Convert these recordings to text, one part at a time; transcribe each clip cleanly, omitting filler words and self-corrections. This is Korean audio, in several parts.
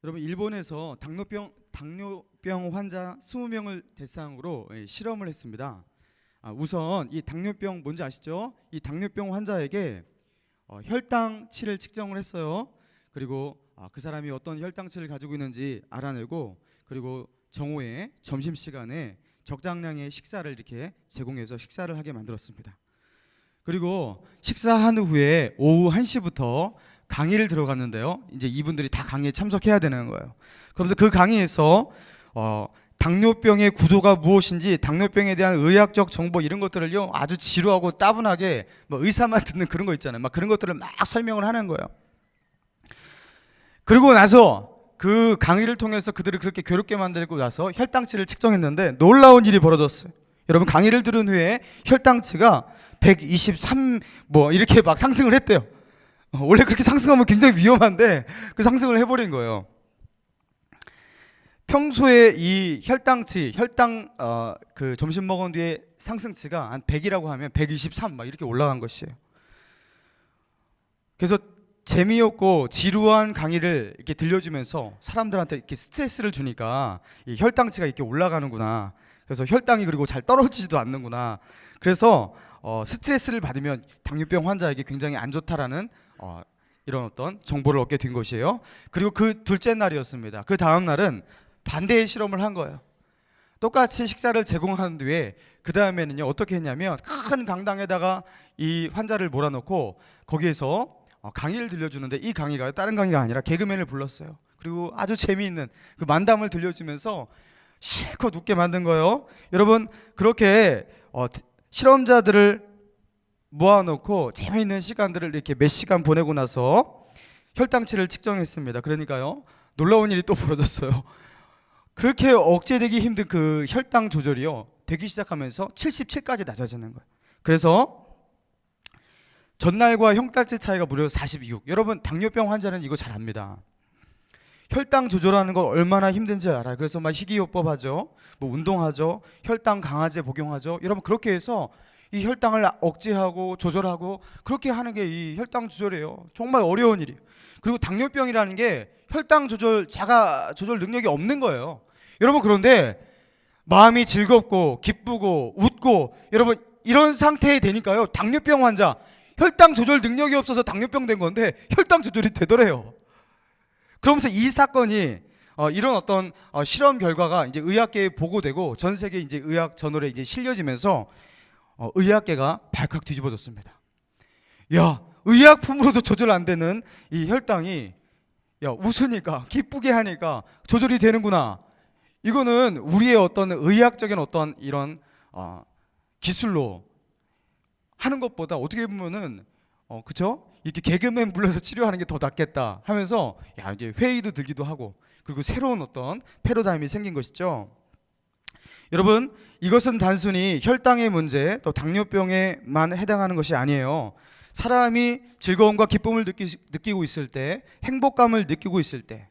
여러분, 일본에서 당뇨병 환자 20명을 대상으로 실험을 했습니다. 우선 이 당뇨병 뭔지 아시죠? 이 당뇨병 환자에게 혈당치를 측정을 했어요. 그리고 그 사람이 어떤 혈당치를 가지고 있는지 알아내고, 그리고 정오에 점심시간에 적당량의 식사를 이렇게 제공해서 식사를 하게 만들었습니다. 그리고 식사한 후에 오후 1시부터 강의를 들어갔는데요. 이제 이분들이 다 강의에 참석해야 되는 거예요. 그러면서 그 강의에서 당뇨병의 구조가 무엇인지, 당뇨병에 대한 의학적 정보 이런 것들을요 아주 지루하고 따분하게 의사만 듣는 그런 거 있잖아요. 막 그런 것들을 막 설명을 하는 거예요. 그리고 나서 그 강의를 통해서 그들을 그렇게 괴롭게 만들고 나서 혈당치를 측정했는데 놀라운 일이 벌어졌어요. 여러분, 강의를 들은 후에 혈당치가 123 이렇게 막 상승을 했대요. 원래 그렇게 상승하면 굉장히 위험한데 그 상승을 해버린 거예요. 평소에 이 혈당치, 그 점심 먹은 뒤에 상승치가 한 100이라고 하면 123 이렇게 올라간 것이에요. 그래서 재미없고 지루한 강의를 이렇게 들려주면서 사람들한테 이렇게 스트레스를 주니까 이 혈당치가 이렇게 올라가는구나. 그래서 혈당이 그리고 잘 떨어지지도 않는구나. 그래서 스트레스를 받으면 당뇨병 환자에게 굉장히 안 좋다라는 이런 어떤 정보를 얻게 된 것이에요. 그리고 그 둘째 날이었습니다. 그 다음 날은 반대의 실험을 한 거예요. 똑같이 식사를 제공한 뒤에 그 다음에는요 어떻게 했냐면 큰 강당에다가 이 환자를 몰아넣고 거기에서 강의를 들려주는데, 이 강의가 다른 강의가 아니라 개그맨을 불렀어요. 그리고 아주 재미있는 그 만담을 들려주면서 실컷 웃게 만든 거예요. 여러분, 그렇게 실험자들을 모아놓고 재미있는 시간들을 이렇게 몇 시간 보내고 나서 혈당치를 측정했습니다. 그러니까요 놀라운 일이 또 벌어졌어요. 그렇게 억제되기 힘든 그 혈당 조절이요 되기 시작하면서 77까지 낮아지는 거예요. 그래서 전날과 혈당치 차이가 무려 46. 여러분, 당뇨병 환자는 이거 잘 압니다. 혈당 조절하는 거 얼마나 힘든지 알아요. 그래서 막 식이요법 하죠, 운동하죠, 혈당 강화제 복용하죠. 여러분, 그렇게 해서 이 혈당을 억제하고 조절하고 그렇게 하는 게 이 혈당 조절이에요. 정말 어려운 일이에요. 그리고 당뇨병이라는 게 혈당 조절, 자가 조절 능력이 없는 거예요. 여러분, 그런데 마음이 즐겁고 기쁘고 웃고, 여러분 이런 상태에 되니까요 당뇨병 환자, 혈당 조절 능력이 없어서 당뇨병 된 건데 혈당 조절이 되더래요. 그러면서 이 사건이 이런 어떤 실험 결과가 이제 의학계에 보고되고 전 세계 이제 의학 저널에 이제 실려지면서 의학계가 발칵 뒤집어졌습니다. 야, 의약품으로도 조절 안 되는 이 혈당이 웃으니까 기쁘게 하니까 조절이 되는구나. 이거는 우리의 어떤 의학적인 어떤 이런 기술로 하는 것보다 어떻게 보면은 그쵸? 이렇게 개그맨 불러서 치료하는 게 더 낫겠다 하면서 이제 회의도 들기도 하고, 그리고 새로운 어떤 패러다임이 생긴 것이죠. 여러분, 이것은 단순히 혈당의 문제, 또 당뇨병에만 해당하는 것이 아니에요. 사람이 즐거움과 기쁨을 느끼고 있을 때, 행복감을 느끼고 있을 때,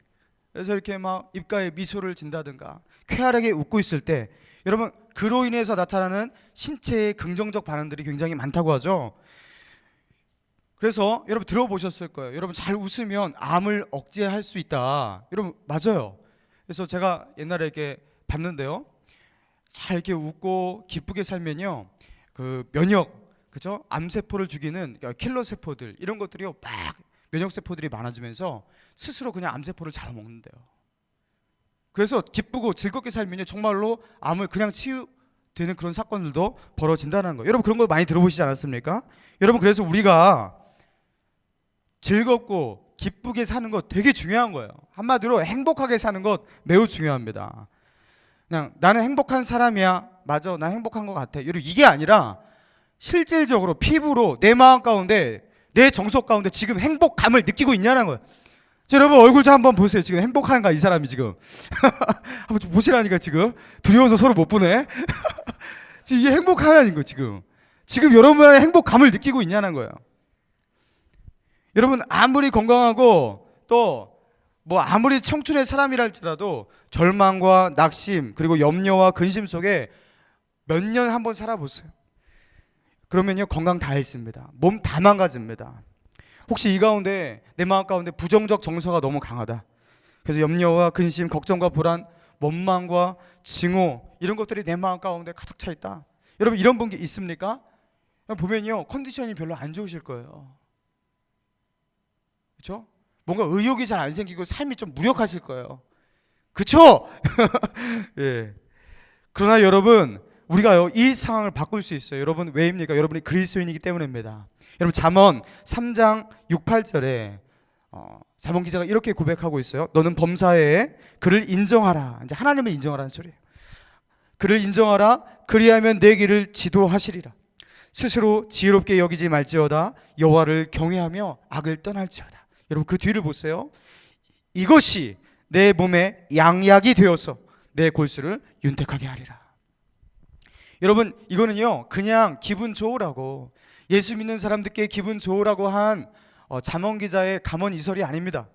그래서 이렇게 막 입가에 미소를 진다든가 쾌활하게 웃고 있을 때, 여러분 그로 인해서 나타나는 신체의 긍정적 반응들이 굉장히 많다고 하죠. 그래서 여러분 들어보셨을 거예요. 여러분, 잘 웃으면 암을 억제할 수 있다. 여러분, 맞아요. 그래서 제가 옛날에 이렇게 봤는데요, 잘 이렇게 웃고 기쁘게 살면요 그 면역, 그죠? 암세포를 죽이는 킬러 세포들, 이런 것들이요 막 면역 세포들이 많아지면서 스스로 그냥 암세포를 잡아먹는데요. 그래서 기쁘고 즐겁게 살면요 정말로 암을 그냥 치유되는 그런 사건들도 벌어진다는 거예요. 여러분, 그런 거 많이 들어보시지 않았습니까? 여러분, 그래서 우리가 즐겁고 기쁘게 사는 것 되게 중요한 거예요. 한마디로 행복하게 사는 것 매우 중요합니다. 그냥 나는 행복한 사람이야, 맞아, 나 행복한 것 같아, 이게 아니라 실질적으로 피부로 내 마음 가운데, 내 정서 가운데 지금 행복감을 느끼고 있냐는 거예요. 여러분, 얼굴 좀 한번 보세요. 지금 행복한가 이 사람이 지금? 한번 좀 보시라니까. 지금 두려워서 서로 못 보네. 지금 이게 행복하냐는 거. 지금 여러분의 행복감을 느끼고 있냐는 거예요. 여러분, 아무리 건강하고 또 아무리 청춘의 사람이라 할지라도 절망과 낙심, 그리고 염려와 근심 속에 몇 년 한번 살아보세요. 그러면요 건강 다 잃습니다. 몸 다 망가집니다. 혹시 이 가운데, 내 마음 가운데 부정적 정서가 너무 강하다, 그래서 염려와 근심, 걱정과 불안, 원망과 증오 이런 것들이 내 마음 가운데 가득 차 있다. 여러분 이런 분 있습니까? 보면요 컨디션이 별로 안 좋으실 거예요. 그렇죠? 뭔가 의욕이 잘 안 생기고 삶이 좀 무력하실 거예요. 그렇죠? 예. 그러나 여러분 우리가요 이 상황을 바꿀 수 있어요. 여러분 왜입니까? 여러분이 그리스도인이기 때문입니다. 여러분 잠언 3장 6, 8절에 잠언 기자가 이렇게 고백하고 있어요. 너는 범사에 그를 인정하라. 이제 하나님을 인정하라는 소리예요. 그를 인정하라. 그리하면 내 길을 지도하시리라. 스스로 지혜롭게 여기지 말지어다. 여호와를 경외하며 악을 떠날지어다. 여러분 그 뒤를 보세요. 이것이 내 몸에 양약이 되어서 내 골수를 윤택하게 하리라. 여러분 이거는요 그냥 기분 좋으라고 예수 믿는 사람들께 기분 좋으라고 한 잠언 기자의 감언 이설이 아닙니다.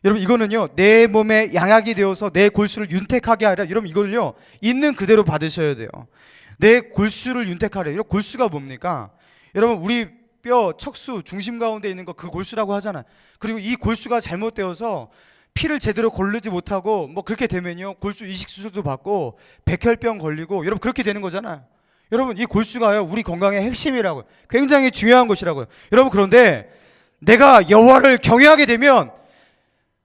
여러분 이거는요 내 몸에 양약이 되어서 내 골수를 윤택하게 하리라. 여러분 이걸요 있는 그대로 받으셔야 돼요. 내 골수를 윤택하려. 이런 골수가 뭡니까? 여러분 우리 뼈 척수 중심 가운데 있는 거 그 골수라고 하잖아요. 그리고 이 골수가 잘못되어서 피를 제대로 고르지 못하고 뭐 그렇게 되면요 골수 이식 수술도 받고 백혈병 걸리고 여러분 그렇게 되는 거잖아요. 여러분 이 골수가요 우리 건강의 핵심이라고요. 굉장히 중요한 것이라고요. 여러분 그런데 내가 여호와를 경외하게 되면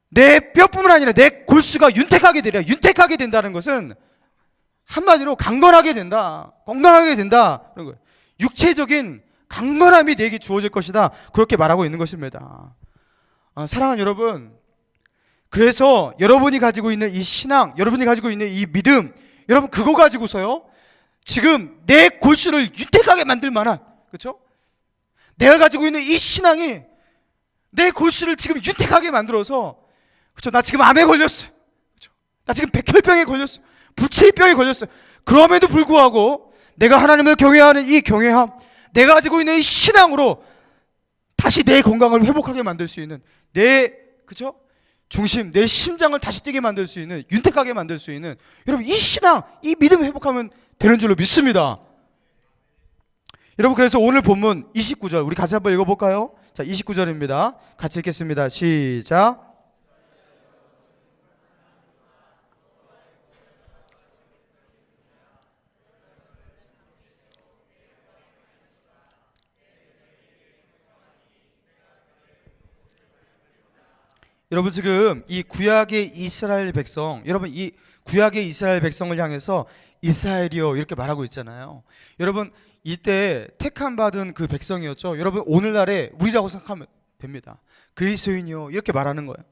내 뼈뿐만 아니라 내 골수가 윤택하게 되려. 윤택하게 된다는 것은 한마디로 강건하게 된다, 건강하게 된다 그런 거예요. 육체적인 강건함이 내게 주어질 것이다 그렇게 말하고 있는 것입니다. 사랑하는 여러분, 그래서 여러분이 가지고 있는 이 신앙, 여러분이 가지고 있는 이 믿음, 여러분 그거 가지고서요 지금 내 골수를 윤택하게 만들 만한, 그렇죠? 내가 가지고 있는 이 신앙이 내 골수를 지금 윤택하게 만들어서, 그렇죠? 나 지금 암에 걸렸어요, 그렇죠? 나 지금 백혈병에 걸렸어요, 부치병에 걸렸어요. 그럼에도 불구하고 내가 하나님을 경외하는 이 경외함, 내가 가지고 있는 이 신앙으로 다시 내 건강을 회복하게 만들 수 있는 내, 그렇죠? 중심, 내 심장을 다시 뛰게 만들 수 있는, 윤택하게 만들 수 있는, 여러분 이 신앙, 이 믿음 회복하면 되는 줄로 믿습니다. 여러분 그래서 오늘 본문 29절 우리 같이 한번 읽어볼까요? 자 29절입니다. 같이 읽겠습니다. 시작. 여러분 지금 이 구약의 이스라엘 백성, 여러분 이 구약의 이스라엘 백성을 향해서 이스라엘이여 이렇게 말하고 있잖아요. 여러분 이때 택함 받은 그 백성이었죠. 여러분 오늘날의 우리라고 생각하면 됩니다. 그리스도인이여 이렇게 말하는 거예요.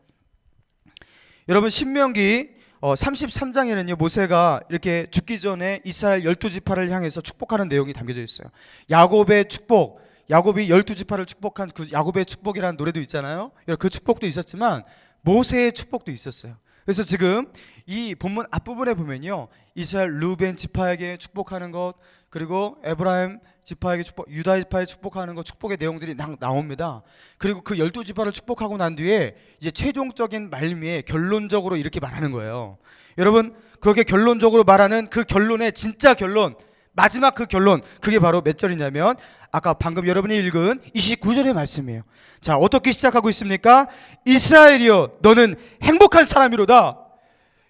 여러분 신명기 33장에는요 모세가 이렇게 죽기 전에 이스라엘 12지파를 향해서 축복하는 내용이 담겨져 있어요. 야곱의 축복, 야곱이 12지파를 축복한 그 야곱의 축복이라는 노래도 있잖아요. 그 축복도 있었지만 모세의 축복도 있었어요. 그래서 지금 이 본문 앞부분에 보면요 이스라엘 루벤 지파에게 축복하는 것, 그리고 에브라임 지파에게 축복, 유다 지파에 축복하는 것, 축복의 내용들이 나옵니다. 그리고 그 12지파를 축복하고 난 뒤에 이제 최종적인 말미에 결론적으로 이렇게 말하는 거예요. 여러분 그렇게 결론적으로 말하는 그 결론의 진짜 결론, 마지막 그 결론, 그게 바로 몇 절이냐면 아까 방금 여러분이 읽은 29절의 말씀이에요. 자 어떻게 시작하고 있습니까? 이스라엘이여 너는 행복한 사람이로다.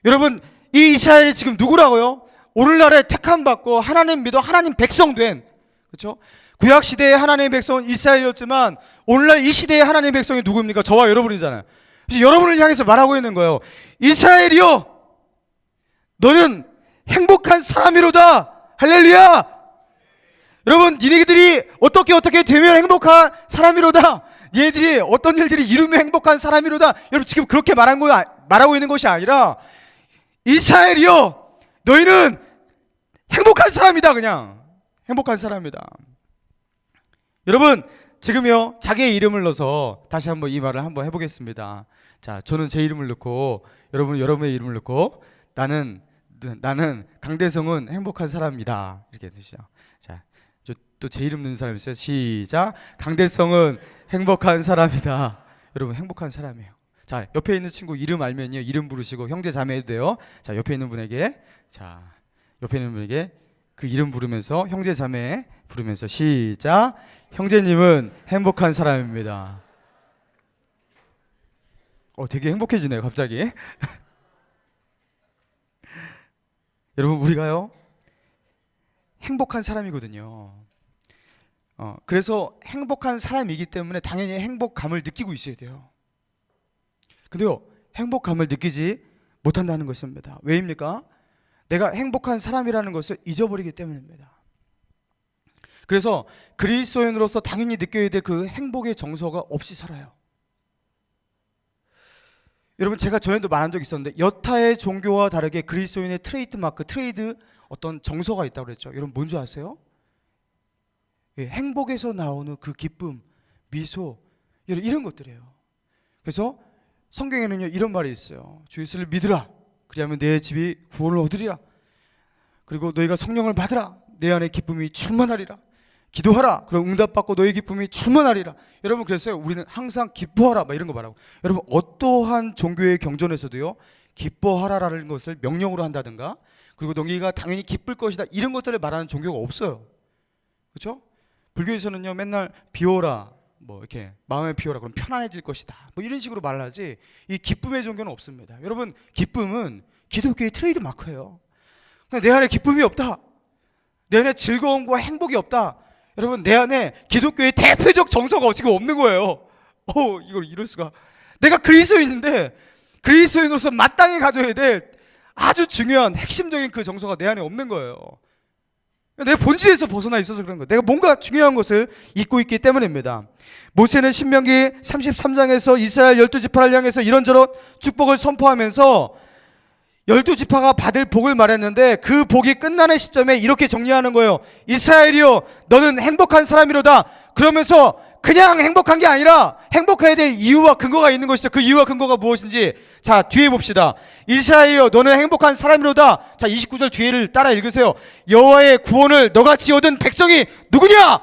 여러분 이 이스라엘이 지금 누구라고요? 오늘날에 택함 받고 하나님 믿어 하나님 백성 된, 그렇죠? 구약 시대의 하나님의 백성은 이스라엘이었지만 오늘날 이 시대의 하나님의 백성이 누구입니까? 저와 여러분이잖아요. 그래서 여러분을 향해서 말하고 있는 거예요. 이스라엘이여 너는 행복한 사람이로다. 할렐루야. 여러분 니네들이 어떻게 되면 행복한 사람이로다. 니네들이 어떤 일들이 이루면 행복한 사람이로다. 여러분 지금 그렇게 말하고 있는 것이 아니라 이스라엘이여 너희는 행복한 사람이다. 그냥 행복한 사람이다. 여러분 지금요 자기의 이름을 넣어서 다시 한번 이 말을 한번 해보겠습니다. 자 저는 제 이름을 넣고 여러분은 여러분의 이름을 넣고 나는 강대성은 행복한 사람이다 이렇게 드시죠. 자 또 제 이름 넣는 사람 있어요. 시작. 강대성은 행복한 사람이다. 여러분 행복한 사람이에요. 자 옆에 있는 친구 이름 알면요 이름 부르시고 형제 자매 해도 돼요. 자 옆에 있는 분에게 그 이름 부르면서 형제 자매 부르면서 시작. 형제님은 행복한 사람입니다. 되게 행복해지네요, 갑자기. 여러분, 우리가요 행복한 사람이거든요. 그래서 행복한 사람이기 때문에 당연히 행복감을 느끼고 있어야 돼요. 근데요, 행복감을 느끼지 못한다는 것입니다. 왜입니까? 내가 행복한 사람이라는 것을 잊어버리기 때문입니다. 그래서 그리스도인으로서 당연히 느껴야 될 그 행복의 정서가 없이 살아요. 여러분, 제가 전에도 말한 적이 있었는데 여타의 종교와 다르게 그리스도인의 트레이드 어떤 정서가 있다고 그랬죠. 여러분, 뭔지 아세요? 행복에서 나오는 그 기쁨, 미소, 이런 것들이에요. 그래서 성경에는요 이런 말이 있어요. 주 예수를 믿으라, 그리하면 내 집이 구원을 얻으리라. 그리고 너희가 성령을 받으라, 내 안에 기쁨이 충만하리라. 기도하라, 그럼 응답받고 너희 기쁨이 충만하리라. 여러분, 그래서요 우리는 항상 기뻐하라 막 이런 거 말하고, 여러분 어떠한 종교의 경전에서도요 기뻐하라라는 것을 명령으로 한다든가, 그리고 너희가 당연히 기쁠 것이다 이런 것들을 말하는 종교가 없어요. 그렇죠? 불교에서는요 맨날 비워라, 뭐 이렇게 마음에 비워라, 그럼 편안해질 것이다, 뭐 이런 식으로 말을 하지, 이 기쁨의 종교는 없습니다. 여러분, 기쁨은 기독교의 트레이드 마크예요. 내 안에 기쁨이 없다, 내 안에 즐거움과 행복이 없다, 여러분 내 안에 기독교의 대표적 정서가 지금 없는 거예요. 이걸 이럴 수가. 내가 그리스도인인데 그리스도인으로서 마땅히 가져야 될 아주 중요한 핵심적인 그 정서가 내 안에 없는 거예요. 내 본질에서 벗어나 있어서 그런 거예요. 내가 뭔가 중요한 것을 잊고 있기 때문입니다. 모세는 신명기 33장에서 이스라엘 12지파를 향해서 이런저런 축복을 선포하면서 12지파가 받을 복을 말했는데 그 복이 끝나는 시점에 이렇게 정리하는 거예요. 이스라엘이여, 너는 행복한 사람이로다. 그러면서 그냥 행복한 게 아니라 행복해야 될 이유와 근거가 있는 것이죠. 그 이유와 근거가 무엇인지 자 뒤에 봅시다. 이스라엘이여, 너는 행복한 사람이로다. 자 29절 뒤에를 따라 읽으세요. 여호와의 구원을 너같이 얻은 백성이 누구냐?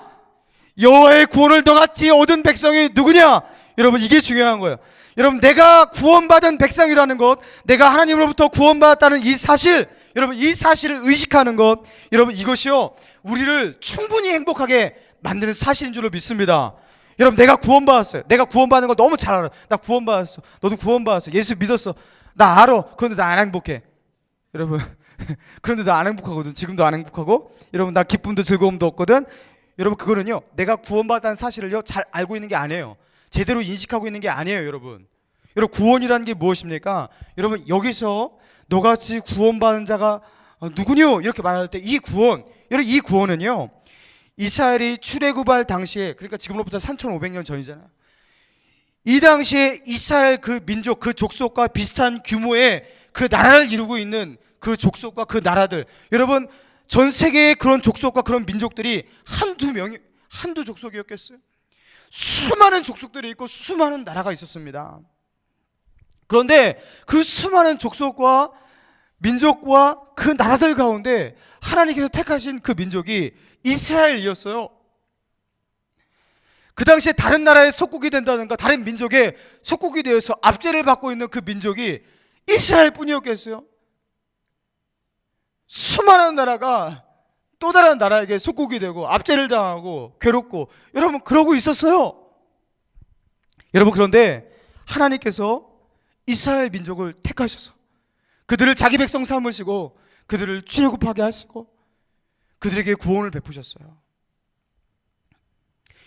여호와의 구원을 너같이 얻은 백성이 누구냐? 여러분, 이게 중요한 거예요. 여러분, 내가 구원받은 백성이라는 것, 내가 하나님으로부터 구원받았다는 이 사실, 여러분 이 사실을 의식하는 것, 여러분 이것이요 우리를 충분히 행복하게 만드는 사실인 줄로 믿습니다. 여러분, 내가 구원받았어요. 내가 구원받는 걸 너무 잘 알아. 나 구원받았어. 너도 구원받았어. 예수 믿었어. 나 알아. 그런데 나 안 행복해. 여러분 그런데 나 안 행복하거든. 지금도 안 행복하고, 여러분 나 기쁨도 즐거움도 없거든. 여러분, 그거는요 내가 구원받았다는 사실을요 잘 알고 있는 게 아니에요. 제대로 인식하고 있는 게 아니에요. 여러분, 구원이라는 게 무엇입니까? 여러분, 여기서 너같이 구원받은 자가 누구뇨? 이렇게 말할 때 이 구원, 여러분 이 구원은요 이스라엘이 출애굽할 당시에, 그러니까 지금으로부터 3,500년 전이잖아요. 이 당시에 이스라엘 그 민족, 그 족속과 비슷한 규모의 그 나라를 이루고 있는 그 족속과 그 나라들, 여러분 전 세계의 그런 족속과 그런 민족들이 한두 족속이었겠어요? 수많은 족속들이 있고 수많은 나라가 있었습니다. 그런데 그 수많은 족속과 민족과 그 나라들 가운데 하나님께서 택하신 그 민족이 이스라엘이었어요. 그 당시에 다른 나라에 속국이 된다든가 다른 민족에 속국이 되어서 압제를 받고 있는 그 민족이 이스라엘 뿐이었겠어요? 수많은 나라가 또 다른 나라에게 속국이 되고 압제를 당하고 괴롭고, 여러분 그러고 있었어요. 여러분, 그런데 하나님께서 이스라엘 민족을 택하셔서 그들을 자기 백성 삼으시고 그들을 출애굽하게 하시고 그들에게 구원을 베푸셨어요.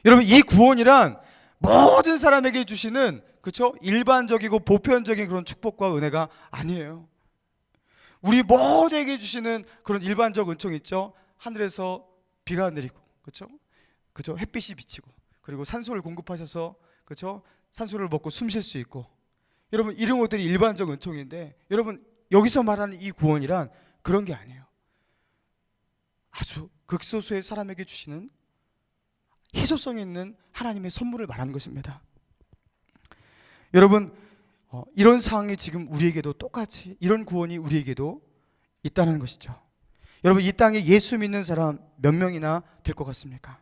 여러분, 이 구원이란 모든 사람에게 주시는, 그렇죠? 일반적이고 보편적인 그런 축복과 은혜가 아니에요. 우리 모두에게 주시는 그런 일반적 은총이 있죠. 하늘에서 비가 내리고, 그렇죠? 햇빛이 비치고, 그리고 산소를 공급하셔서, 그렇죠? 산소를 먹고 숨 쉴 수 있고, 여러분 이런 것들이 일반적 은총인데, 여러분 여기서 말하는 이 구원이란 그런 게 아니에요. 아주 극소수의 사람에게 주시는 희소성 있는 하나님의 선물을 말하는 것입니다. 여러분, 이런 상황이 지금 우리에게도 똑같이, 이런 구원이 우리에게도 있다는 것이죠. 여러분, 이 땅에 예수 믿는 사람 몇 명이나 될 것 같습니까?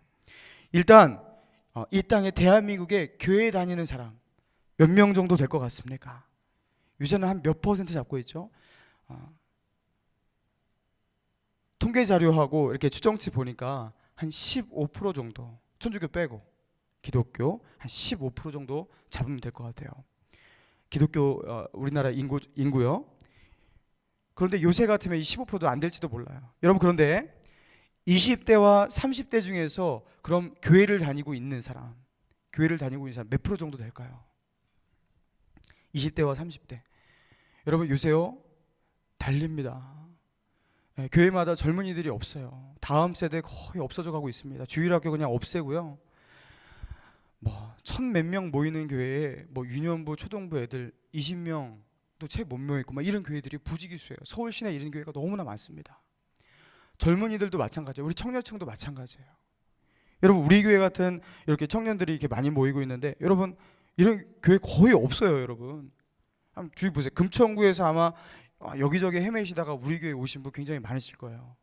일단 이 땅에 대한민국에 교회 다니는 사람 몇 명 정도 될 것 같습니까? 요새는 한 몇 퍼센트 잡고 있죠? 통계 자료하고 이렇게 추정치 보니까 한 15% 정도, 천주교 빼고 기독교 한 15% 정도 잡으면 될 것 같아요. 기독교 우리나라 인구요. 그런데 요새 같으면 이 15%도 안 될지도 몰라요. 여러분, 그런데 20대와 30대 중에서 그럼 교회를 다니고 있는 사람 몇 프로 정도 될까요? 20대와 30대. 여러분, 요새요 달립니다. 교회마다 젊은이들이 없어요. 다음 세대 거의 없어져 가고 있습니다. 주일학교 그냥 없애고요. 뭐 천 몇 명 모이는 교회에 뭐 유년부, 초등부 애들 20명 또 채 못 모이고 막 이런 교회들이 부지기수예요. 서울 시내 이런 교회가 너무나 많습니다. 젊은이들도 마찬가지예요. 우리 청년층도 마찬가지예요. 여러분, 우리 교회 같은 이렇게 청년들이 이렇게 많이 모이고 있는데 여러분, 이런 교회 거의 없어요. 여러분, 한번 주위 보세요. 금천구에서 아마 여기저기 헤매시다가 우리 교회 오신 분 굉장히 많으실 거예요.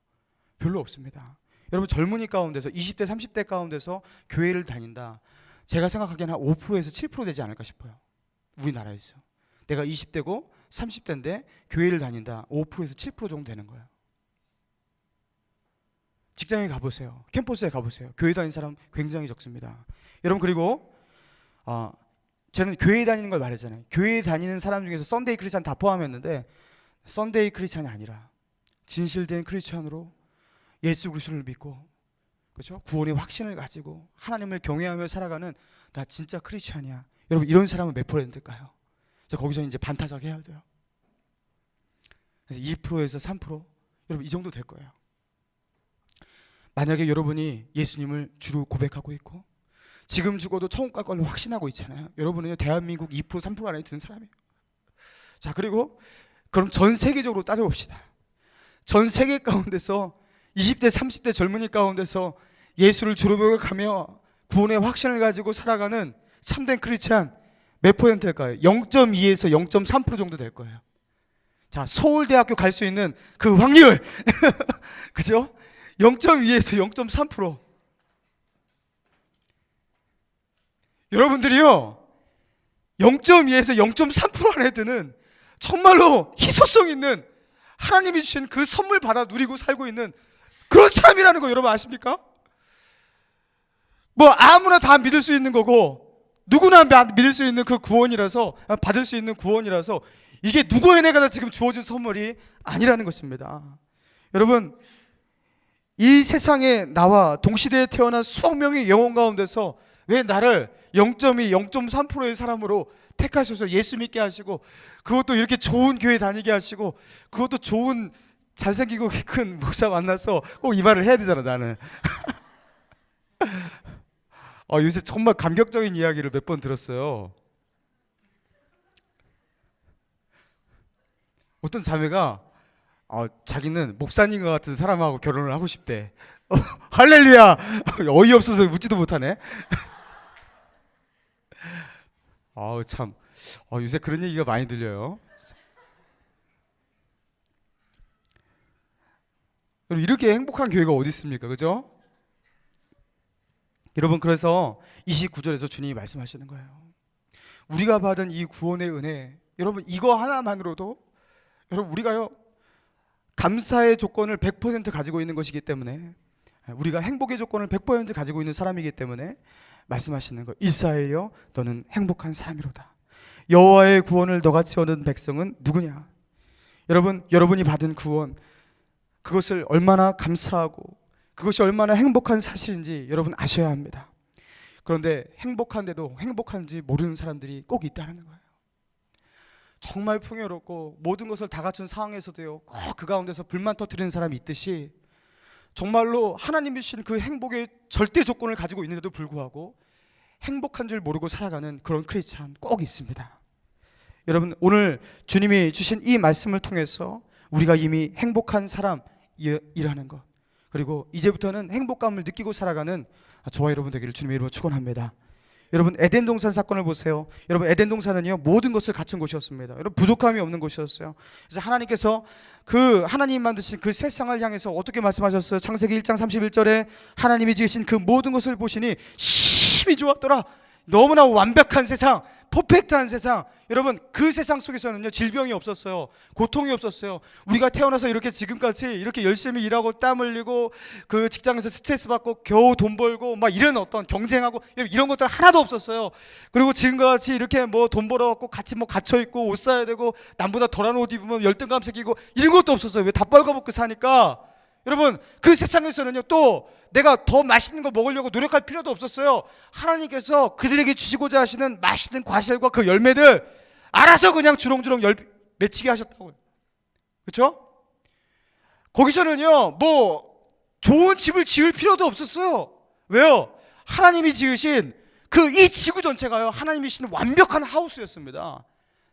별로 없습니다. 여러분, 젊은이 가운데서 20대 30대 가운데서 교회를 다닌다, 제가 생각하기에는 한 5%에서 7% 되지 않을까 싶어요. 우리나라에서 내가 20대고 30대인데 교회를 다닌다, 5%에서 7% 정도 되는 거예요. 직장에 가보세요. 캠퍼스에 가보세요. 교회 다니는 사람 굉장히 적습니다. 여러분, 그리고 저는 교회 다니는 걸 말했잖아요. 교회 다니는 사람 중에서 썬데이 크리스찬 다 포함했는데 썬데이 크리스찬이 아니라 진실된 크리스찬으로 예수 그리스도를 믿고, 그렇죠? 구원의 확신을 가지고 하나님을 경외하며 살아가는 나 진짜 크리스찬이야. 여러분, 이런 사람은 몇 %일까요? 거기서 이제 반타작 해야 돼요. 그래서 2%에서 3%, 여러분 이 정도 될 거예요. 만약에 여러분이 예수님을 주로 고백하고 있고 지금 죽어도 천국 갈 걸로 확신하고 있잖아요. 여러분은요 대한민국 2% 3% 안에 드는 사람이에요. 자, 그리고 그럼 전 세계적으로 따져봅시다. 전 세계 가운데서 20대 30대 젊은이 가운데서 예수를 주로 고백하며 구원의 확신을 가지고 살아가는 참된 크리스찬 몇 %일까요? 0.2에서 0.3% 정도 될 거예요. 자, 서울대학교 갈 수 있는 그 확률 그죠? 0.2에서 0.3%. 여러분들이요 0.2에서 0.3% 안에 드는 정말로 희소성 있는 하나님이 주신 그 선물 받아 누리고 살고 있는 그런 사람이라는 거 여러분 아십니까? 뭐 아무나 다 믿을 수 있는 거고 누구나 믿을 수 있는 그 구원이라서, 받을 수 있는 구원이라서 이게 누구에게나 지금 주어진 선물이 아니라는 것입니다. 여러분, 이 세상에 나와 동시대에 태어난 수억 명의 영혼 가운데서 왜 나를 0.2, 0.3%의 사람으로 택하셔서 예수 믿게 하시고, 그것도 이렇게 좋은 교회 다니게 하시고, 그것도 좋은 잘생기고 큰 목사 만나서 꼭 이 말을 해야 되잖아 나는. 요새 정말 감격적인 이야기를 몇 번 들었어요. 어떤 자매가 자기는 목사님과 같은 사람하고 결혼을 하고 싶대. 할렐루야. 어이없어서 묻지도 못하네. 참 요새 그런 얘기가 많이 들려요. 여러분, 이렇게 행복한 교회가 어디 있습니까? 그죠? 여러분, 그래서 29절에서 주님이 말씀하시는 거예요. 우리가 받은 이 구원의 은혜, 여러분 이거 하나만으로도 여러분 우리가요 감사의 조건을 100% 가지고 있는 것이기 때문에, 우리가 행복의 조건을 100% 가지고 있는 사람이기 때문에 말씀하시는 거, 이스라엘이여 너는 행복한 사람이로다. 여호와의 구원을 너같이 얻은 백성은 누구냐? 여러분이 받은 구원, 그것을 얼마나 감사하고 그것이 얼마나 행복한 사실인지 여러분 아셔야 합니다. 그런데 행복한데도 행복한지 모르는 사람들이 꼭 있다는 거예요. 정말 풍요롭고 모든 것을 다 갖춘 상황에서도요 꼭 그 가운데서 불만 터뜨리는 사람이 있듯이, 정말로 하나님이 주신 그 행복의 절대 조건을 가지고 있는데도 불구하고 행복한 줄 모르고 살아가는 그런 크리스찬 꼭 있습니다. 여러분, 오늘 주님이 주신 이 말씀을 통해서 우리가 이미 행복한 사람이라는 것, 그리고 이제부터는 행복감을 느끼고 살아가는 저와 여러분 되기를 주님의 이름으로 축원합니다. 여러분, 에덴 동산 사건을 보세요. 여러분, 에덴 동산은요 모든 것을 갖춘 곳이었습니다. 여러분, 부족함이 없는 곳이었어요. 그래서 하나님께서 그 하나님 만드신 그 세상을 향해서 어떻게 말씀하셨어요? 창세기 1장 31절에 하나님이 지으신 그 모든 것을 보시니 심히 좋았더라. 너무나 완벽한 세상, 퍼펙트한 세상. 여러분 그 세상 속에서는요 질병이 없었어요. 고통이 없었어요. 우리가 태어나서 이렇게 지금까지 이렇게 열심히 일하고 땀 흘리고 그 직장에서 스트레스 받고 겨우 돈 벌고 막 이런 어떤 경쟁하고 이런 것들 하나도 없었어요. 그리고 지금과 같이 이렇게 뭐 돈 벌어갖고 같이 뭐 갇혀 있고 옷 사야 되고 남보다 덜한 옷 입으면 열등감 생기고 이런 것도 없었어요. 왜? 다 빨가벗고 사니까. 여러분 그 세상에서는요 또 내가 더 맛있는 거 먹으려고 노력할 필요도 없었어요. 하나님께서 그들에게 주시고자 하시는 맛있는 과실과 그 열매들 알아서 그냥 주렁주렁 맺히게 하셨다고요. 그렇죠? 거기서는요 뭐 좋은 집을 지을 필요도 없었어요. 왜요? 하나님이 지으신 그 이 지구 전체가요 하나님이 주신 완벽한 하우스였습니다.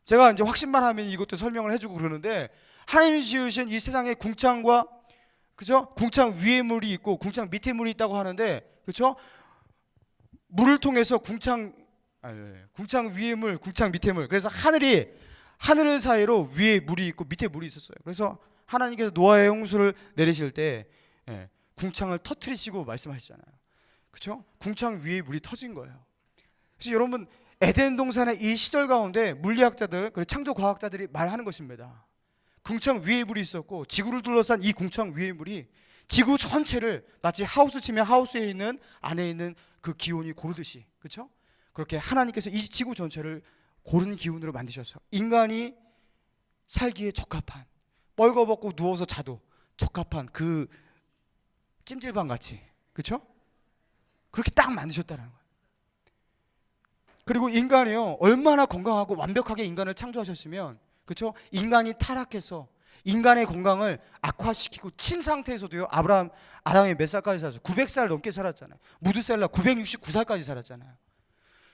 제가 이제 확신만 하면 이것도 설명을 해주고 그러는데, 하나님이 지으신 이 세상의 궁창과, 그죠? 궁창 위에 물이 있고 궁창 밑에 물이 있다고 하는데, 그죠? 물을 통해서 궁창 위에 물, 궁창 밑에 물. 그래서 하늘 사이로 위에 물이 있고 밑에 물이 있었어요. 그래서 하나님께서 노아의 홍수를 내리실 때 궁창을 터트리시고 말씀하시잖아요. 그죠? 궁창 위에 물이 터진 거예요. 그래서 여러분 에덴 동산의 이 시절 가운데 물리학자들 그리고 창조 과학자들이 말하는 것입니다. 궁창 위에 물이 있었고 지구를 둘러싼 이 궁창 위에 물이 지구 전체를 마치 하우스 치면 하우스에 있는 안에 있는 그 기온이 고르듯이, 그렇죠? 그렇게 하나님께서 이 지구 전체를 고른 기온으로 만드셔서 인간이 살기에 적합한, 뻘거벗고 누워서 자도 적합한 그 찜질방 같이, 그렇죠? 그렇게 딱 만드셨다는 거예요. 그리고 인간이요 얼마나 건강하고 완벽하게 인간을 창조하셨으면, 그렇죠? 인간이 타락해서 인간의 건강을 악화시키고 친 상태에서도요 아담이 몇 살까지 살았어요? 900살 넘게 살았잖아요. 무드셀라 969살까지 살았잖아요.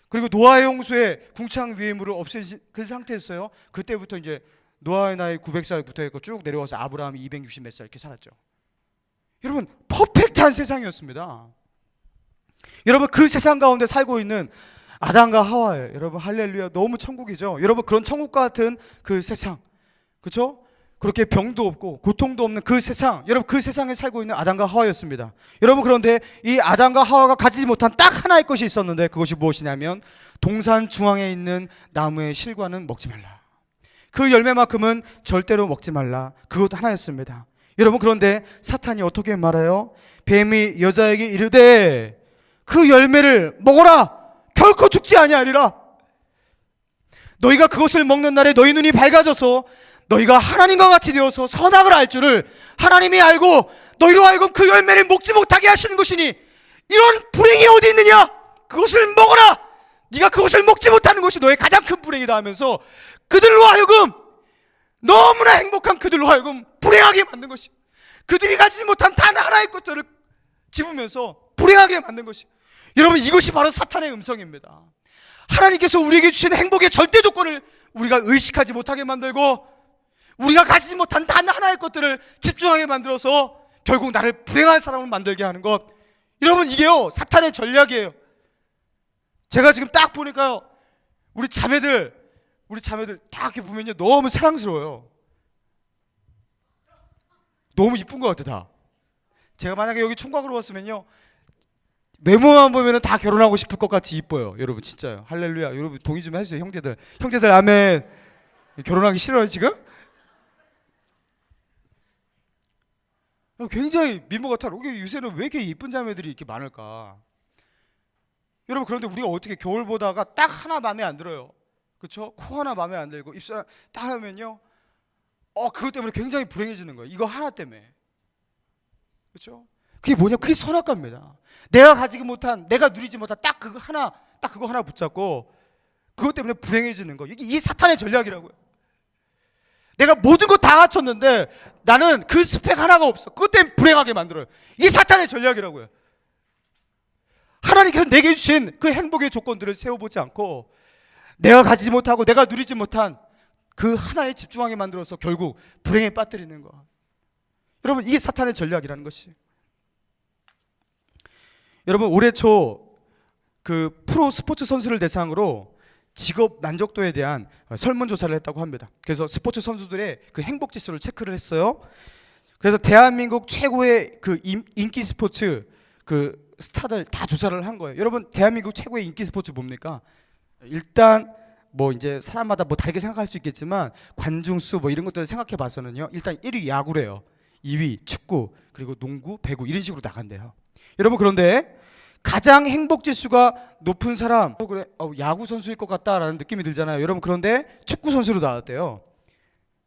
그리고 노아의 홍수에 궁창 위의 물을 없애신 그 상태였어요. 그때부터 이제 노아의 나이 900살부터 해서 쭉 내려와서 아브라함이 260 몇 살 이렇게 살았죠. 여러분 퍼펙트한 세상이었습니다. 여러분 그 세상 가운데 살고 있는 아담과 하와예요. 여러분 할렐루야, 너무 천국이죠. 여러분 그런 천국과 같은 그 세상, 그렇죠? 그렇게 병도 없고 고통도 없는 그 세상, 여러분 그 세상에 살고 있는 아담과 하와였습니다. 여러분 그런데 이 아담과 하와가 가지지 못한 딱 하나의 것이 있었는데, 그것이 무엇이냐면 동산 중앙에 있는 나무의 실과는 먹지 말라, 그 열매만큼은 절대로 먹지 말라, 그것 하나였습니다. 여러분 그런데 사탄이 어떻게 말해요? 뱀이 여자에게 이르되 그 열매를 먹어라, 결코 죽지 아니하리라. 너희가 그것을 먹는 날에 너희 눈이 밝아져서 너희가 하나님과 같이 되어서 선악을 알 줄을 하나님이 알고 너희로 하여금 그 열매를 먹지 못하게 하시는 것이니 이런 불행이 어디 있느냐? 그것을 먹어라. 네가 그것을 먹지 못하는 것이 너의 가장 큰 불행이다 하면서 그들로 하여금, 너무나 행복한 그들로 하여금 불행하게 만든 것이, 그들이 가지지 못한 단 하나의 것들을 집으면서 불행하게 만든 것이, 여러분 이것이 바로 사탄의 음성입니다. 하나님께서 우리에게 주신 행복의 절대 조건을 우리가 의식하지 못하게 만들고 우리가 가지지 못한 단 하나의 것들을 집중하게 만들어서 결국 나를 불행한 사람으로 만들게 하는 것, 여러분 이게요 사탄의 전략이에요. 제가 지금 딱 보니까요 우리 자매들 다 이렇게 보면요 너무 사랑스러워요. 너무 이쁜 것 같아 다. 제가 만약에 여기 총각으로 왔으면요 외모만 보면은 다 결혼하고 싶을 것 같이 이뻐요. 여러분 진짜요. 할렐루야. 여러분 동의 좀 해주세요. 형제들 아멘. 결혼하기 싫어요 지금? 굉장히 미모가 타로. 요새는 왜 이렇게 이쁜 자매들이 이렇게 많을까? 여러분 그런데 우리가 어떻게 겨울 보다가 딱 하나 마음에 안 들어요. 그렇죠? 코 하나 마음에 안 들고 입술 딱 하면요 그것 때문에 굉장히 불행해지는 거예요. 이거 하나 때문에. 그렇죠? 그게 뭐냐? 그게 선악과입니다. 내가 가지지 못한, 내가 누리지 못한 딱 그거 하나 붙잡고 그것 때문에 불행해지는 거. 이게 사탄의 전략이라고요. 내가 모든 거 다 갖췄는데 나는 그 스펙 하나가 없어. 그것 때문에 불행하게 만들어요. 이게 사탄의 전략이라고요. 하나님께서 내게 주신 그 행복의 조건들을 세워보지 않고 내가 가지지 못하고 내가 누리지 못한 그 하나에 집중하게 만들어서 결국 불행에 빠뜨리는 거. 여러분 이게 사탄의 전략이라는 것이. 여러분 올해 초 그 프로 스포츠 선수를 대상으로 직업 만족도에 대한 설문조사를 했다고 합니다. 그래서 스포츠 선수들의 그 행복 지수를 체크를 했어요. 그래서 대한민국 최고의 그 인기 스포츠 그 스타들 다 조사를 한 거예요. 여러분 대한민국 최고의 인기 스포츠 뭡니까? 일단 뭐 이제 사람마다 뭐 다르게 생각할 수 있겠지만 관중수 뭐 이런 것들을 생각해 봐서는요. 일단 1위 야구래요. 2위 축구, 그리고 농구, 배구 이런 식으로 나간대요. 여러분 그런데 가장 행복 지수가 높은 사람, 그래 야구 선수일 것 같다라는 느낌이 들잖아요. 여러분 그런데 축구 선수로 나왔대요.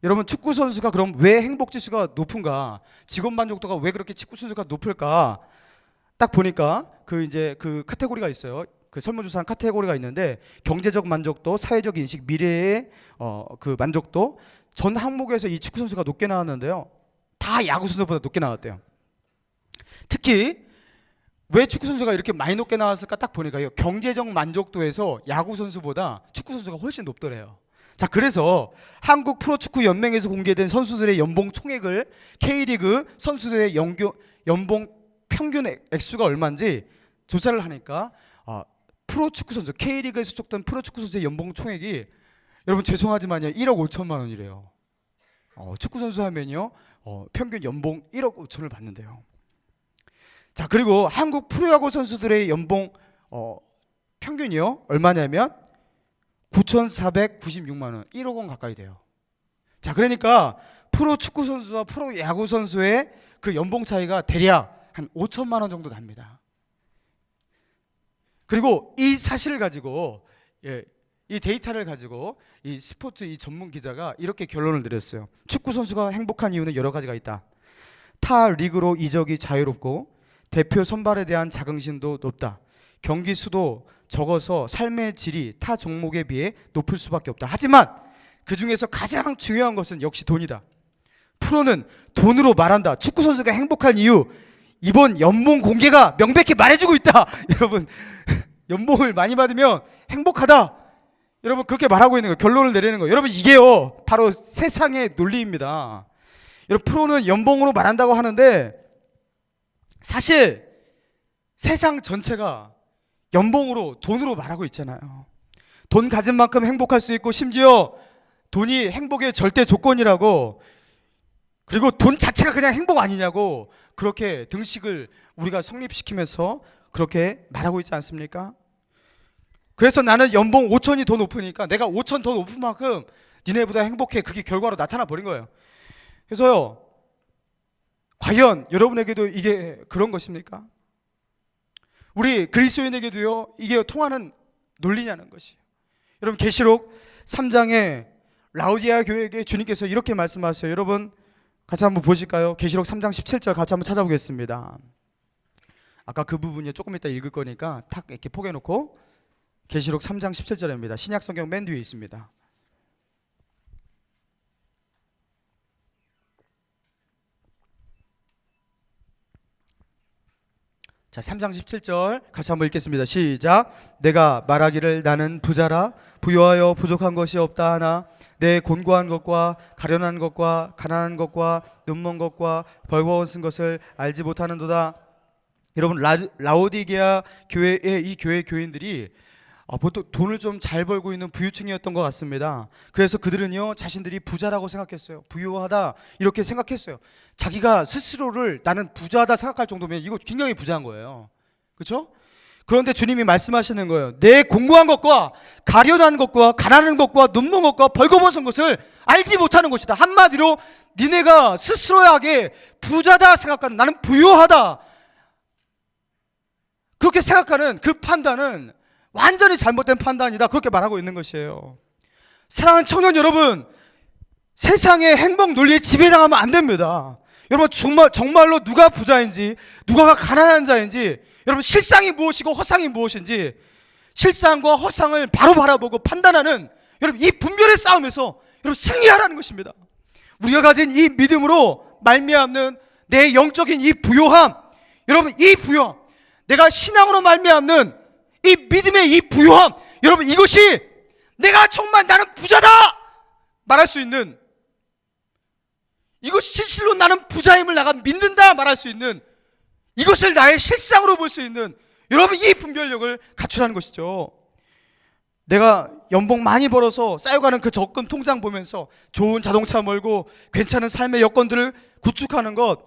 여러분 축구 선수가 그럼 왜 행복 지수가 높은가? 직업 만족도가 왜 그렇게 축구 선수가 높을까? 딱 보니까 그 이제 그 카테고리가 있어요. 그 설문조사한 카테고리가 있는데 경제적 만족도, 사회적 인식, 미래의 그 만족도 전 항목에서 이 축구 선수가 높게 나왔는데요. 다 야구 선수보다 높게 나왔대요. 특히 왜 축구 선수가 이렇게 많이 높게 나왔을까 딱 보니까 경제적 만족도에서 야구 선수보다 축구 선수가 훨씬 높더래요. 자, 그래서 한국 프로축구 연맹에서 공개된 선수들의 연봉 총액을 K리그 선수들의 연봉 평균 액수가 얼마인지 조사를 하니까 프로축구 선수 K리그에 소속된 프로축구 선수의 연봉 총액이 여러분 죄송하지만요 1억 5천만 원이래요. 축구 선수 하면요 평균 연봉 1억 5천을 받는데요. 자, 그리고 한국 프로야구 선수들의 연봉 평균이요 얼마냐면 9,496만 원, 1억 원 가까이 돼요. 자, 그러니까 프로 축구 선수와 프로 야구 선수의 그 연봉 차이가 대략 한 5천만 원 정도 납니다. 그리고 이 사실을 가지고 이 데이터를 가지고 이 스포츠 이 전문 기자가 이렇게 결론을 내렸어요. 축구 선수가 행복한 이유는 여러 가지가 있다. 타 리그로 이적이 자유롭고 대표 선발에 대한 자긍심도 높다. 경기 수도 적어서 삶의 질이 타 종목에 비해 높을 수밖에 없다. 하지만 그 중에서 가장 중요한 것은 역시 돈이다. 프로는 돈으로 말한다. 축구 선수가 행복한 이유, 이번 연봉 공개가 명백히 말해주고 있다. 여러분 연봉을 많이 받으면 행복하다. 여러분 그렇게 말하고 있는 거예요. 결론을 내리는 거예요. 여러분 이게요 바로 세상의 논리입니다. 여러분 프로는 연봉으로 말한다고 하는데 사실 세상 전체가 연봉으로 돈으로 말하고 있잖아요. 돈 가진 만큼 행복할 수 있고 심지어 돈이 행복의 절대 조건이라고, 그리고 돈 자체가 그냥 행복 아니냐고 그렇게 등식을 우리가 성립시키면서 그렇게 말하고 있지 않습니까? 그래서 나는 연봉 5천이 더 높으니까 내가 5천 더 높은 만큼 니네보다 행복해. 그게 결과로 나타나 버린 거예요. 그래서요 과연 여러분에게도 이게 그런 것입니까? 우리 그리스도인에게도요 이게 통하는 논리냐는 것이에요. 여러분 계시록 3장에 라우디아 교회에게 주님께서 이렇게 말씀하세요. 여러분 같이 한번 보실까요? 계시록 3장 17절 같이 한번 찾아보겠습니다. 아까 그 부분이 조금 이따 읽을 거니까 탁 이렇게 포개놓고 계시록 3장 17절입니다. 신약 성경 맨 뒤에 있습니다. 자, 3장 17절 같이 한번 읽겠습니다. 시작. 내가 말하기를 나는 부자라 부유하여 부족한 것이 없다 하나 내 곤고한 것과 가련한 것과 가난한 것과 눈먼 것과 벌거벗은 것을 알지 못하는도다. 여러분 라오디게아 교회의 이 교회 교인들이 보통 돈을 좀 잘 벌고 있는 부유층이었던 것 같습니다. 그래서 그들은요 자신들이 부자라고 생각했어요. 부유하다 이렇게 생각했어요. 자기가 스스로를 나는 부자다 생각할 정도면 이거 굉장히 부자한 거예요. 그렇죠? 그런데 주님이 말씀하시는 거예요. 내 공고한 것과 가련한 것과 가난한 것과 눈먼 것과 벌거벗은 것을 알지 못하는 것이다. 한마디로 니네가 스스로에게 부자다 생각하는, 나는 부유하다 그렇게 생각하는 그 판단은 완전히 잘못된 판단이다. 그렇게 말하고 있는 것이에요. 사랑하는 청년 여러분, 세상의 행복 논리에 지배당하면 안 됩니다. 여러분 정말로 누가 부자인지 누가 가난한 자인지, 여러분 실상이 무엇이고 허상이 무엇인지 실상과 허상을 바로 바라보고 판단하는 여러분 이 분별의 싸움에서 여러분 승리하라는 것입니다. 우리가 가진 이 믿음으로 말미암는 내 영적인 이 부요함, 여러분 이 부요함, 내가 신앙으로 말미암는 이 믿음의 이 부요함, 여러분 이것이 내가 정말 나는 부자다 말할 수 있는, 이것이 실실로 나는 부자임을 내가 믿는다 말할 수 있는, 이것을 나의 실상으로 볼 수 있는 여러분 이 분별력을 갖추라는 것이죠. 내가 연봉 많이 벌어서 쌓여가는 그 적금 통장 보면서 좋은 자동차 몰고 괜찮은 삶의 여건들을 구축하는 것,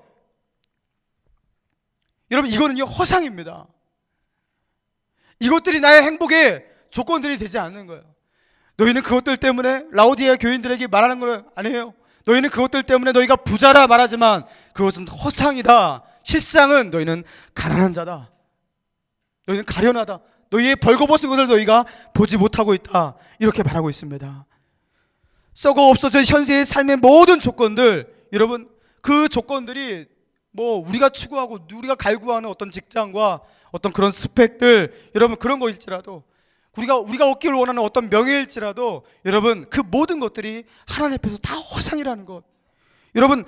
여러분 이거는요 허상입니다. 이것들이 나의 행복의 조건들이 되지 않는 거예요. 너희는 그것들 때문에 라오디게아 교인들에게 말하는 걸 아니에요. 너희는 그것들 때문에 너희가 부자라 말하지만 그것은 허상이다. 실상은 너희는 가난한 자다. 너희는 가련하다. 너희의 벌거벗은 것을 너희가 보지 못하고 있다. 이렇게 말하고 있습니다. 썩어 없어져 현세의 삶의 모든 조건들, 여러분 그 조건들이 뭐 우리가 추구하고 우리가 갈구하는 어떤 직장과 어떤 그런 스펙들, 여러분 그런 거일지라도 우리가 얻기를 원하는 어떤 명예일지라도 여러분 그 모든 것들이 하나님 앞에서 다 허상이라는 것, 여러분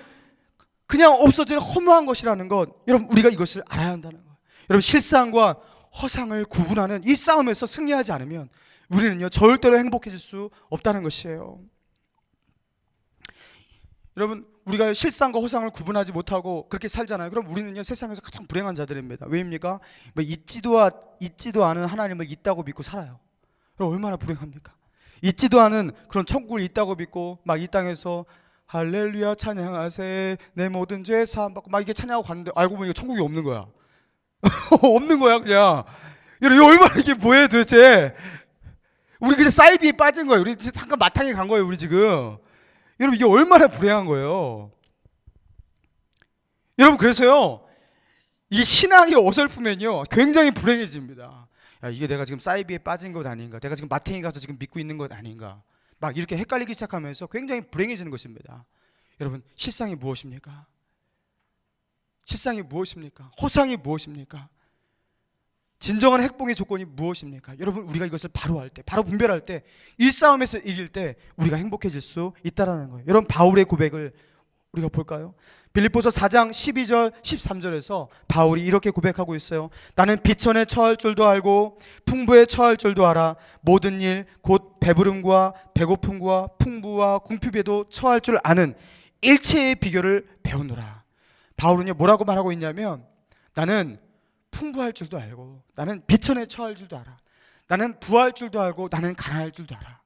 그냥 없어질 허무한 것이라는 것, 여러분 우리가 이것을 알아야 한다는 것. 여러분 실상과 허상을 구분하는 이 싸움에서 승리하지 않으면 우리는요 절대로 행복해질 수 없다는 것이에요. 여러분 우리가 실상과 허상을 구분하지 못하고 그렇게 살잖아요. 그럼 우리는요 세상에서 가장 불행한 자들입니다. 왜입니까? 뭐 있지도 않은 하나님을 있다고 믿고 살아요. 그럼 얼마나 불행합니까? 있지도 않은 그런 천국을 있다고 믿고 막 이 땅에서 할렐루야 찬양하세 내 모든 죄 사함 받고 막 이게 찬양하고 갔는데 알고 보니까 천국이 없는 거야. 없는 거야 그냥. 여러분 얼마나 이게 뭐예요 도대체? 우리 그냥 사이비에 빠진 거예요. 우리 잠깐 마탕에 간 거예요 우리 지금. 여러분 이게 얼마나 불행한 거예요. 여러분 그래서요 이게 신앙이 어설프면요 굉장히 불행해집니다. 야, 이게 내가 지금 사이비에 빠진 것 아닌가, 내가 지금 마탱이 가서 지금 믿고 있는 것 아닌가, 막 이렇게 헷갈리기 시작하면서 굉장히 불행해지는 것입니다. 여러분 실상이 무엇입니까? 실상이 무엇입니까? 허상이 무엇입니까? 진정한 행복의 조건이 무엇입니까? 여러분 우리가 이것을 바로 할 때, 바로 분별할 때, 이 싸움에서 이길 때 우리가 행복해질 수 있다라는 거예요. 여러분 바울의 고백을 우리가 볼까요? 빌립보서 4장 12절 13절에서 바울이 이렇게 고백하고 있어요. 나는 비천에 처할 줄도 알고 풍부에 처할 줄도 알아. 모든 일 곧 배부름과 배고픔과 풍부와 궁핍에도 처할 줄 아는 일체의 비결을 배우노라. 바울은요 뭐라고 말하고 있냐면 나는 풍부할 줄도 알고 나는 비천에 처할 줄도 알아. 나는 부할 줄도 알고 나는 가난할 줄도 알아.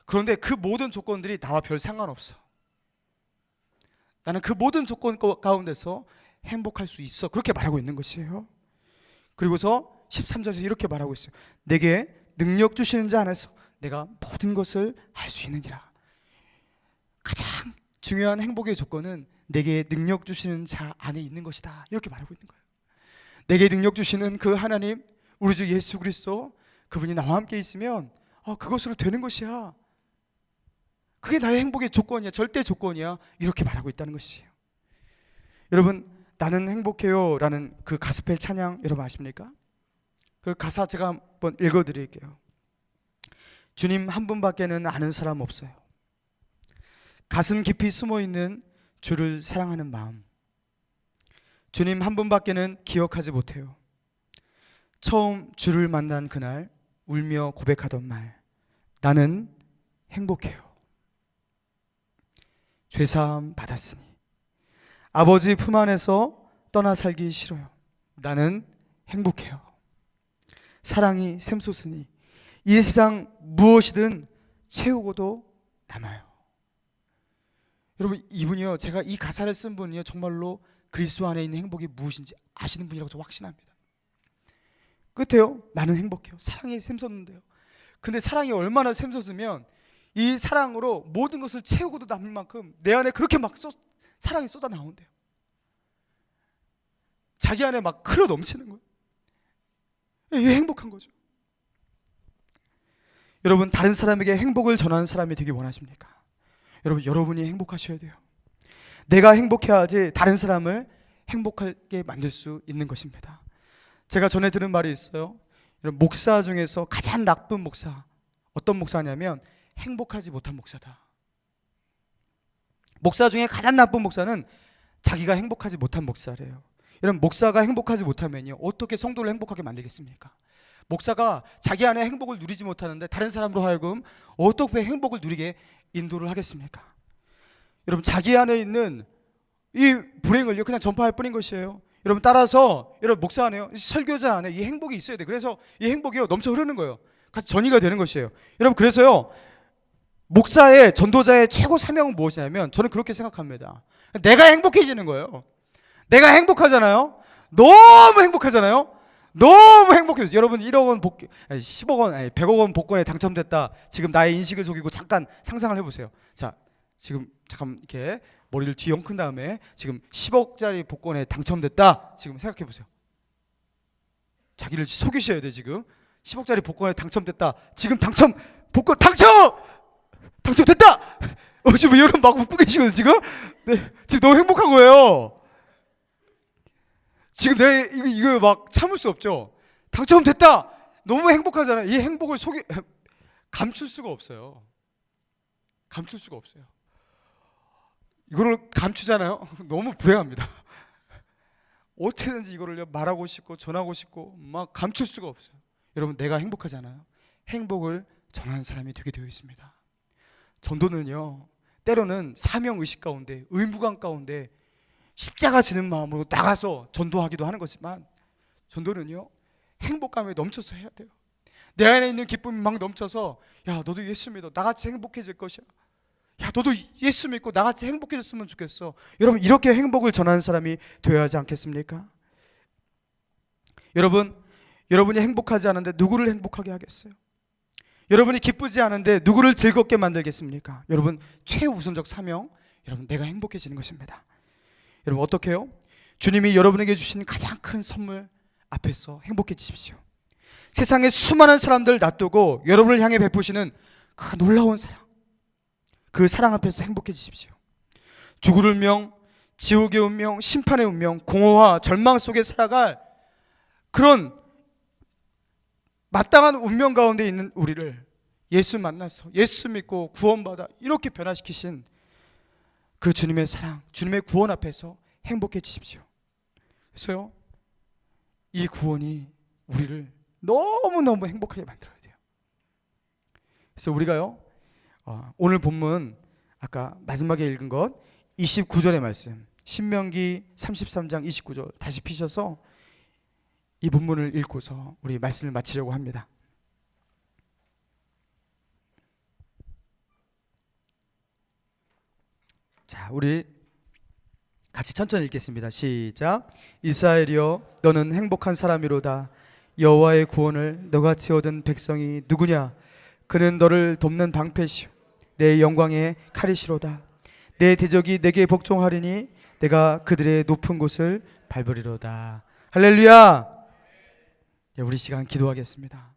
그런데 그 모든 조건들이 나와 별 상관없어. 나는 그 모든 조건 가운데서 행복할 수 있어. 그렇게 말하고 있는 것이에요. 그리고서 13절에서 이렇게 말하고 있어요. 내게 능력 주시는 자 안에서 내가 모든 것을 할 수 있느니라. 가장 중요한 행복의 조건은 내게 능력 주시는 자 안에 있는 것이다. 이렇게 말하고 있는 거예요. 내게 능력 주시는 그 하나님, 우리 주 예수 그리스도, 그분이 나와 함께 있으면 그것으로 되는 것이야. 그게 나의 행복의 조건이야. 절대 조건이야. 이렇게 말하고 있다는 것이에요. 여러분 나는 행복해요 라는 그 가스펠 찬양 여러분 아십니까? 그 가사 제가 한번 읽어드릴게요. 주님 한 분밖에는 아는 사람 없어요. 가슴 깊이 숨어있는 주를 사랑하는 마음. 주님 한 분밖에는 기억하지 못해요. 처음 주를 만난 그날 울며 고백하던 말, 나는 행복해요. 죄사함 받았으니 아버지 품 안에서 떠나 살기 싫어요. 나는 행복해요. 사랑이 샘솟으니 이 세상 무엇이든 채우고도 남아요. 여러분 이분이요, 제가 이 가사를 쓴 분이요 정말로 그리스도 안에 있는 행복이 무엇인지 아시는 분이라고 저 확신합니다. 끝에요 나는 행복해요. 사랑이 샘솟는데요. 근데 사랑이 얼마나 샘솟으면 이 사랑으로 모든 것을 채우고도 남을 만큼 내 안에 그렇게 막 사랑이 쏟아 나온대요. 자기 안에 막 흘러 넘치는 거예요. 이게 행복한 거죠. 여러분 다른 사람에게 행복을 전하는 사람이 되기 원하십니까? 여러분이 행복하셔야 돼요. 내가 행복해야지 다른 사람을 행복하게 만들 수 있는 것입니다. 제가 전에 들은 말이 있어요. 목사 중에서 가장 나쁜 목사, 어떤 목사냐면 행복하지 못한 목사다. 목사 중에 가장 나쁜 목사는 자기가 행복하지 못한 목사래요. 여러분 목사가 행복하지 못하면요 어떻게 성도를 행복하게 만들겠습니까? 목사가 자기 안에 행복을 누리지 못하는데 다른 사람으로 하여금 어떻게 행복을 누리게 인도를 하겠습니까? 여러분 자기 안에 있는 이 불행을요 그냥 전파할 뿐인 것이에요. 여러분 따라서 여러분 목사 안에요, 설교자 안에 이 행복이 있어야 돼. 그래서 이 행복이요 넘쳐 흐르는 거예요. 같이 전이가 되는 것이에요. 여러분 그래서요 목사의 전도자의 최고 사명은 무엇이냐면 저는 그렇게 생각합니다. 내가 행복해지는 거예요. 내가 행복하잖아요. 너무 행복하잖아요. 너무 행복해요. 여러분 1억 원 10억 원, 100억 원 복권에 당첨됐다. 지금 나의 인식을 속이고 잠깐 상상을 해보세요. 자, 지금 잠깐 이렇게 머리를 뒤엉킨 다음에 지금 10억짜리 복권에 당첨됐다. 지금 생각해 보세요. 자기를 속이셔야 돼. 지금 10억짜리 복권에 당첨됐다. 지금 복권 당첨됐다. 지금 여러분 막 웃고 계시거든요. 지금 지금 너무 행복한 거예요. 지금 내가 이거 막 참을 수 없죠. 당첨됐다. 너무 행복하잖아요. 이 행복을 감출 수가 없어요. 감출 수가 없어요. 이거를 감추잖아요. 너무 불행합니다. 어떻게든지 이거를 말하고 싶고 전하고 싶고 막 감출 수가 없어요. 여러분, 내가 행복하잖아요. 행복을 전하는 사람이 되게 되어 있습니다. 전도는요, 때로는 사명의식 가운데, 의무감 가운데 십자가 지는 마음으로 나가서 전도하기도 하는 것이지만, 전도는요 행복감에 넘쳐서 해야 돼요. 내 안에 있는 기쁨이 막 넘쳐서, 야 너도 예수 믿어, 나같이 행복해질 것이야. 야 너도 예수 믿고 나같이 행복해졌으면 좋겠어. 여러분, 이렇게 행복을 전하는 사람이 되어야 하지 않겠습니까? 여러분이 행복하지 않은데 누구를 행복하게 하겠어요? 여러분이 기쁘지 않은데 누구를 즐겁게 만들겠습니까? 여러분, 최우선적 사명, 여러분 내가 행복해지는 것입니다. 여러분, 어떻게 해요? 주님이 여러분에게 주신 가장 큰 선물 앞에서 행복해지십시오. 세상에 수많은 사람들 놔두고 여러분을 향해 베푸시는 그 놀라운 사랑, 그 사랑 앞에서 행복해지십시오. 죽을 운명, 지옥의 운명, 심판의 운명, 공허와 절망 속에 살아갈 그런 마땅한 운명 가운데 있는 우리를 예수 만나서 예수 믿고 구원받아 이렇게 변화시키신 그 주님의 사랑, 주님의 구원 앞에서 행복해지십시오. 그래서요, 이 구원이 우리를 너무너무 행복하게 만들어야 돼요. 그래서 우리가요, 오늘 본문 아까 마지막에 읽은 것 29절의 말씀, 신명기 33장 29절 다시 피셔서 이 본문을 읽고서 우리 말씀을 마치려고 합니다. 자, 우리 같이 천천히 읽겠습니다. 시작. 이스라엘이여, 너는 행복한 사람이로다. 여호와의 구원을 너같이 얻은 백성이 누구냐? 그는 너를 돕는 방패시오, 내 영광의 칼이시로다. 내 대적이 내게 복종하리니 내가 그들의 높은 곳을 밟으리로다. 할렐루야. 우리 시간 기도하겠습니다.